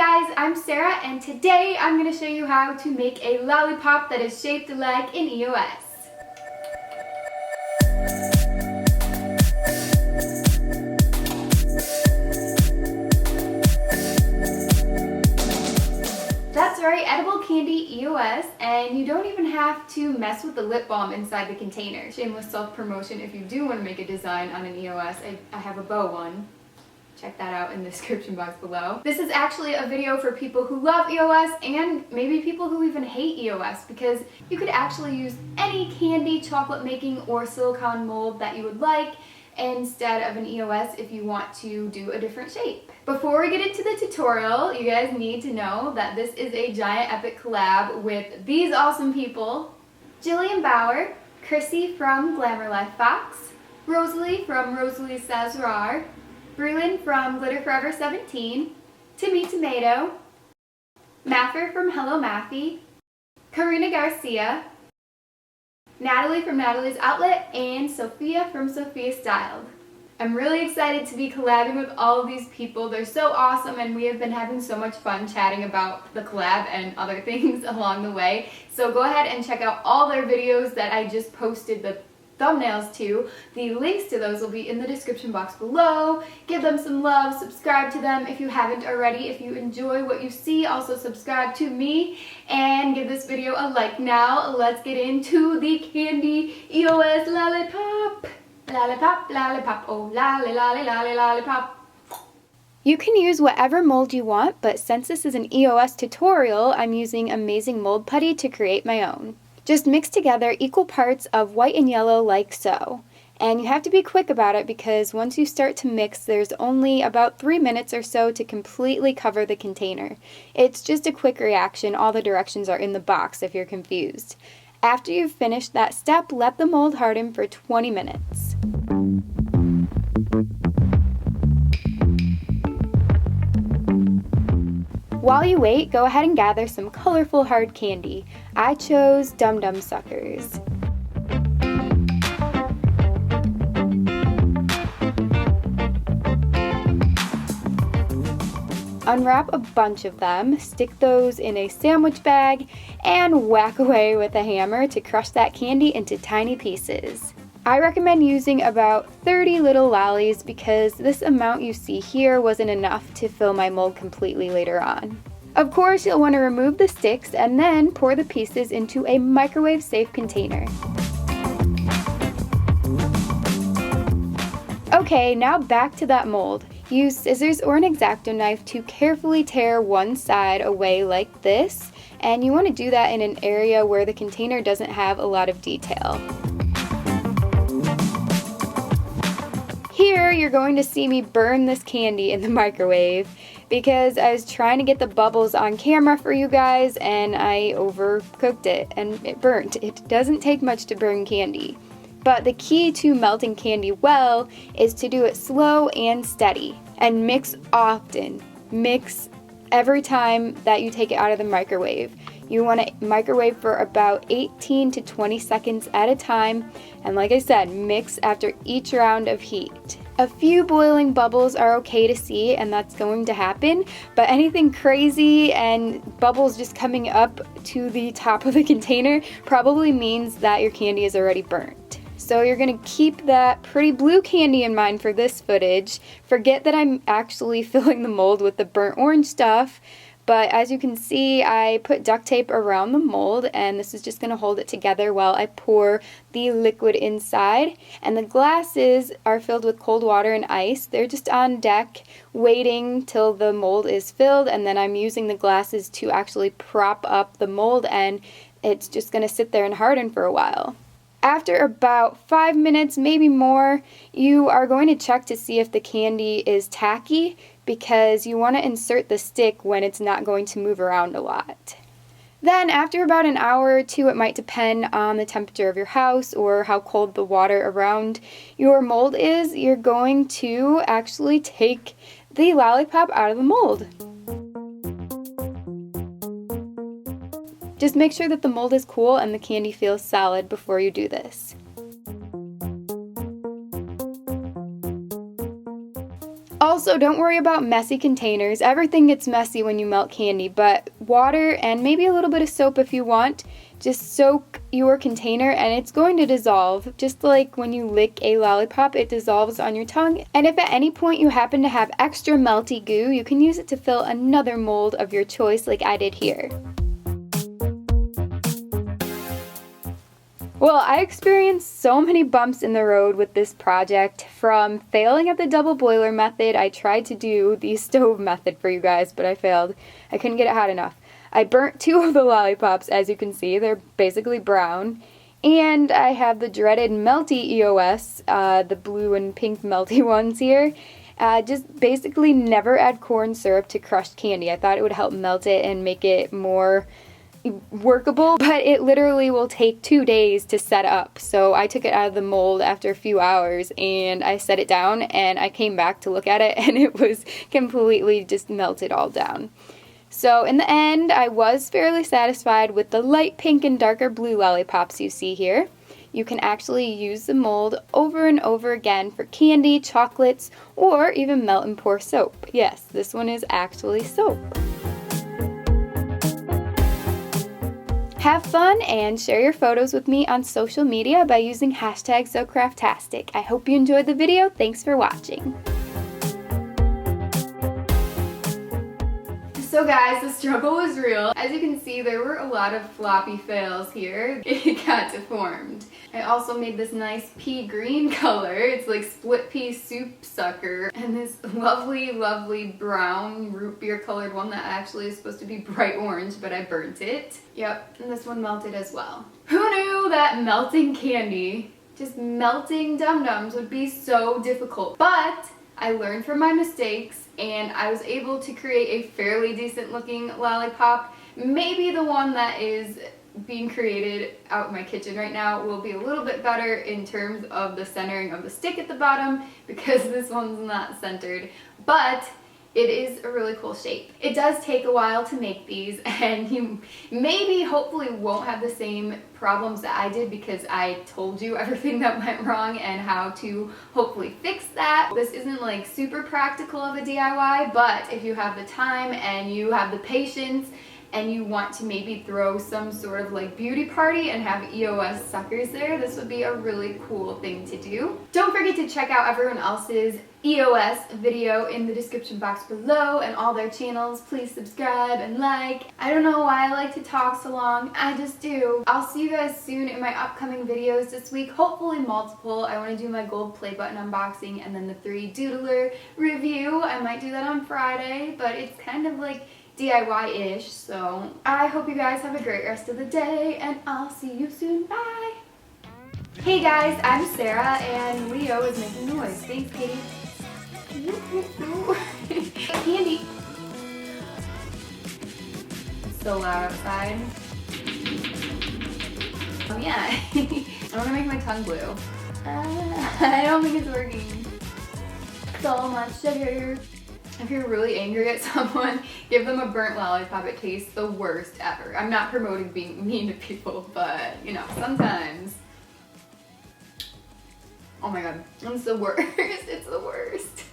guys, I'm Sarah and today I'm going to show you how to make a lollipop that is shaped like an EOS. That's right, edible candy EOS, and you don't even have to mess with the lip balm inside the container. Shameless self-promotion, if you do want to make a design on an EOS, I have a bow one. Check that out in the description box below. This is actually a video for people who love EOS and maybe people who even hate EOS, because you could actually use any candy, chocolate making, or silicone mold that you would like instead of an EOS if you want to do a different shape. Before we get into the tutorial, you guys need to know that this is a giant epic collab with these awesome people: Jillian Bauer, Chrissy from Glamour Life Fox, Rosalie from Rosalie's Jahzzar, Brulin from Glitter Forever 17, Timmy Tomato, Maffer from Hello Maffy, Karina Garcia, Natalie from Natalie's Outlet, and Sophia from Sophia Styled. I'm really excited to be collabing with all of these people. They're so awesome and we have been having so much fun chatting about the collab and other things along the way. So go ahead and check out all their videos that I just posted the thumbnails to. The links to those will be in the description box below. Give them some love, subscribe to them if you haven't already. If you enjoy what you see, also subscribe to me and give this video a like. Now let's get into the candy EOS lollipop. Lollipop, lollipop, oh lolly, lolly, lolly, lollipop. You can use whatever mold you want, but since this is an EOS tutorial, I'm using Amazing Mold Putty to create my own. Just mix together equal parts of white and yellow like so. And you have to be quick about it because once you start to mix, there's only about 3 minutes or so to completely cover the container. It's just a quick reaction. All the directions are in the box if you're confused. After you've finished that step, let the mold harden for 20 minutes. While you wait, go ahead and gather some colorful hard candy. I chose Dum Dum Suckers. Unwrap a bunch of them, stick those in a sandwich bag, and whack away with a hammer to crush that candy into tiny pieces. I recommend using about 30 little lollies because this amount you see here wasn't enough to fill my mold completely later on. Of course, you'll want to remove the sticks and then pour the pieces into a microwave-safe container. Okay, now back to that mold. Use scissors or an X-Acto knife to carefully tear one side away like this, and you want to do that in an area where the container doesn't have a lot of detail. Here, you're going to see me burn this candy in the microwave because I was trying to get the bubbles on camera for you guys and I overcooked it and it burnt. It doesn't take much to burn candy. But the key to melting candy well is to do it slow and steady and mix often. Mix every time that you take it out of the microwave. You want to microwave for about 18 to 20 seconds at a time, and like I said, mix after each round of heat. A few boiling bubbles are okay to see, and that's going to happen, but anything crazy and bubbles just coming up to the top of the container probably means that your candy is already burnt. So you're going to keep that pretty blue candy in mind for this footage. Forget that I'm actually filling the mold with the burnt orange stuff. But as you can see, I put duct tape around the mold and this is just going to hold it together while I pour the liquid inside. And the glasses are filled with cold water and ice. They're just on deck waiting till the mold is filled, and then I'm using the glasses to actually prop up the mold, and it's just going to sit there and harden for a while. After about 5 minutes, maybe more, you are going to check to see if the candy is tacky because you want to insert the stick when it's not going to move around a lot. Then after about an hour or two, it might depend on the temperature of your house or how cold the water around your mold is, you're going to actually take the lollipop out of the mold. Just make sure that the mold is cool and the candy feels solid before you do this. Also, don't worry about messy containers. Everything gets messy when you melt candy, but water and maybe a little bit of soap if you want. Just soak your container and it's going to dissolve. Just like when you lick a lollipop, it dissolves on your tongue. And if at any point you happen to have extra melty goo, you can use it to fill another mold of your choice like I did here. Well, I experienced so many bumps in the road with this project. From failing at the double boiler method, I tried to do the stove method for you guys, but I failed. I couldn't get it hot enough. I burnt 2 of the lollipops, as you can see. They're basically brown. And I have the dreaded melty EOS, the blue and pink melty ones here. Just basically never add corn syrup to crushed candy. I thought it would help melt it and make it more workable, but it literally will take 2 days to set up. So I took it out of the mold after a few hours and I set it down and I came back to look at it and it was completely just melted all down. So in the end, I was fairly satisfied with the light pink and darker blue lollipops you see here. You can actually use the mold over and over again for candy, chocolates, or even melt and pour soap. Yes, this one is actually soap. Have fun and share your photos with me on social media by using hashtag SoCraftastic. I hope you enjoyed the video. Thanks for watching. So guys, the struggle was real. As you can see, there were a lot of floppy fails here. It got deformed. I also made this nice pea green color. It's like split pea soup sucker. And this lovely, lovely brown root beer colored one that actually is supposed to be bright orange, but I burnt it. Yep, and this one melted as well. Who knew that melting candy, just melting dum-dums would be so difficult? But I learned from my mistakes and I was able to create a fairly decent looking lollipop. Maybe the one that is being created out in my kitchen right now will be a little bit better in terms of the centering of the stick at the bottom because this one's not centered, but it is a really cool shape. It does take a while to make these and you maybe hopefully won't have the same problems that I did because I told you everything that went wrong and how to hopefully fix that. This isn't like super practical of a DIY, but if you have the time and you have the patience and you want to maybe throw some sort of like beauty party and have EOS suckers there, this would be a really cool thing to do. Don't forget to check out everyone else's EOS video in the description box below and all their channels. Please subscribe and like. I don't know why I like to talk so long, I just do. I'll see you guys soon in my upcoming videos this week, hopefully multiple. I want to do my gold play button unboxing and then the 3 doodler review. I might do that on Friday, but it's kind of like DIY-ish, so I hope you guys have a great rest of the day and I'll see you soon. Bye! Hey guys, I'm Sarah and Leo is making noise. Thanks, Katie. Candy. It's so loud outside. Oh yeah. I want to make my tongue blue. I don't think it's working. So much sugar. If you're really angry at someone, give them a burnt lollipop. It tastes the worst ever. I'm not promoting being mean to people, but you know, sometimes. Oh my god, it's the worst. It's the worst.